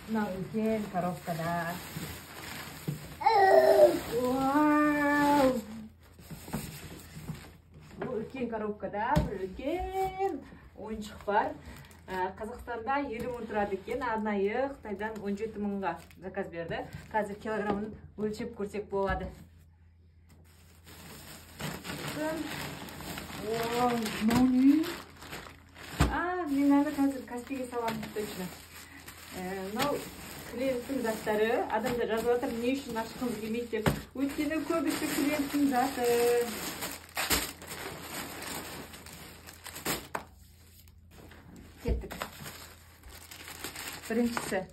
мына үлкен коробкада. Вау! Бұл үлкен коробкада бір үлкен ойыншық бар. Қазақстанда 50 мың тұрады екен, арнайы Қытайдан 17 мыңға заказ берді. Қазір килограмын өлшеп көрсек болады. Мен әлі қазір Каспиге саламын точно. Мынау клиенттің заттары. Адамдар жазып жатыр, не үшін ашқымыз келмейді деп. Өйткені көбісі клиенттің заты. Кеттік. Біріншісі.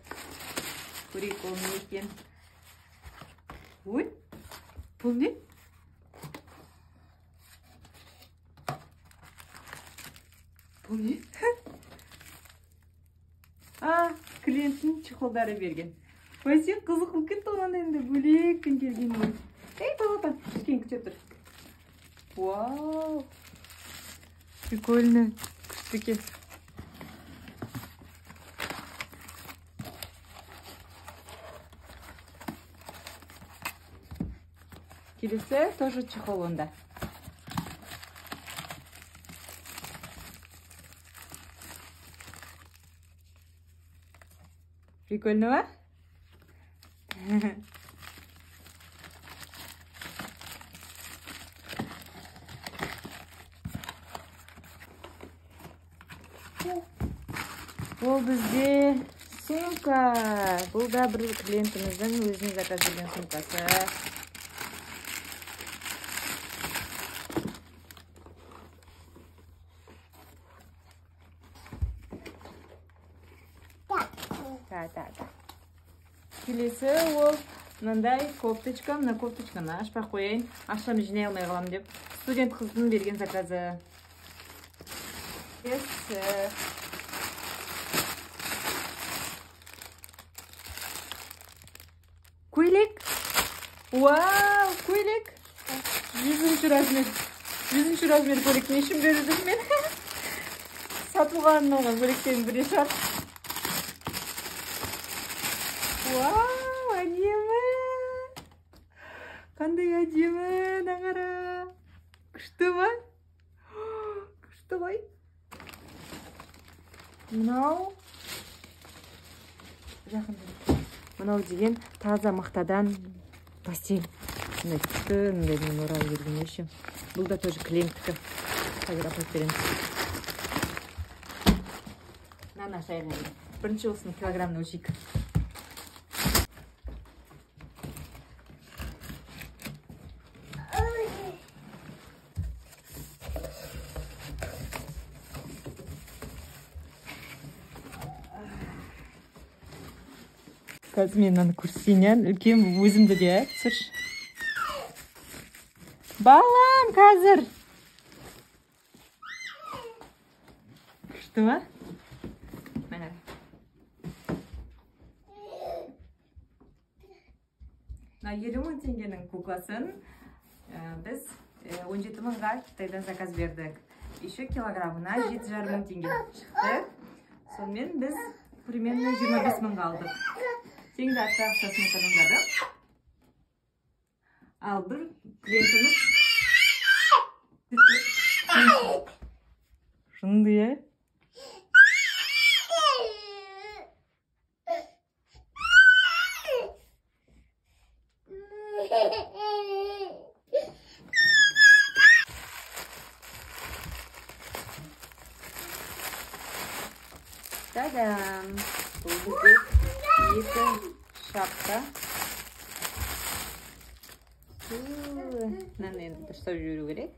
Көрейік ол не екен. Ой, бұл не? Бұл не? Клиенттің чехолдары берген. Өйсе қызық бұл кетті оған енді бөлек келген. Тоғыта, кішкен күте тұр. Вау! Прикольно. Күшті кен. Келесі тоже чехол онда. Прикольно, ба? Бұл бізде сумка. Бұл да бір клиентіміздің өзіне заказ берген сумкасы. Келесі ол мынандай кофточка. Мына кофточканы ашпай қояйын. Ақшамды жинай алмай қалам деп. Студент қыздың берген заказы. Көйлек. Вау, көйлек. 100-ші размер. 100-ші размер көйлек. Не үшін бердім мен? Сатылғанын оған көйлектен бірі шығар. Вау, әдемі. Қандай әдемі, нағара. Күшті ма? Күшті ғой. Мынау. Мынау деген таза мақтадан постель. Күшті, мен орал берген еші. Бұл да тоже клиенттікі. Қазір апайып береміз. Нана шайға. Бірінші олсын килограммны өлшейік. Қазір мен мынаны көрсетейін, үлкен өзімді де түсір. Балам, қазір. Күшті ма? Мәне. Мына 50 мың теңгенің кукласын біз 17 мыңға Қытайдан заказ бердік. Еще килограммына 7,5 мың теңге шықты. Сонымен біз примерно 25 мыңға алдық. Теңді атты ақшасын қадамдадық. Ал бір клиентіміз шынды, е? Та-дам! Бұл бізде екі шапка. Мынаны енді дұрыстап жіберу керек.